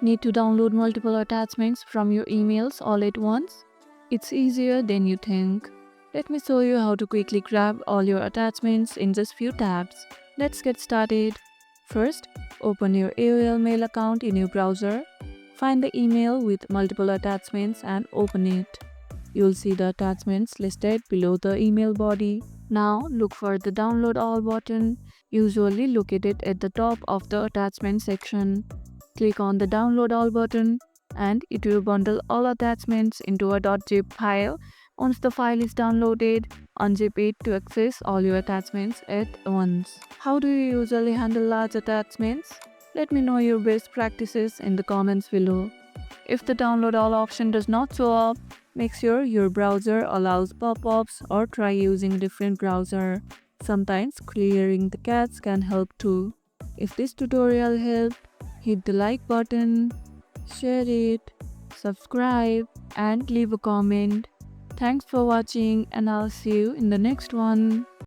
Need to download multiple attachments from your emails all at once? It's easier than you think. Let me show you how to quickly grab all your attachments in just few taps. Let's get started. First, open your AOL mail account in your browser. Find the email with multiple attachments and open it. You'll see the attachments listed below the email body. Now look for the download all button, usually located at the top of the attachment section. Click on the download all button and it will bundle all attachments into a .zip file. Once the file is downloaded, unzip it to access all your attachments at once. How do you usually handle large attachments? Let me know your best practices in the comments below. If the download all option does not show up, make sure your browser allows pop-ups or try using a different browser. Sometimes clearing the cache can help too. If this tutorial helped, hit the like button, share it, subscribe and leave a comment. Thanks for watching and I'll see you in the next one.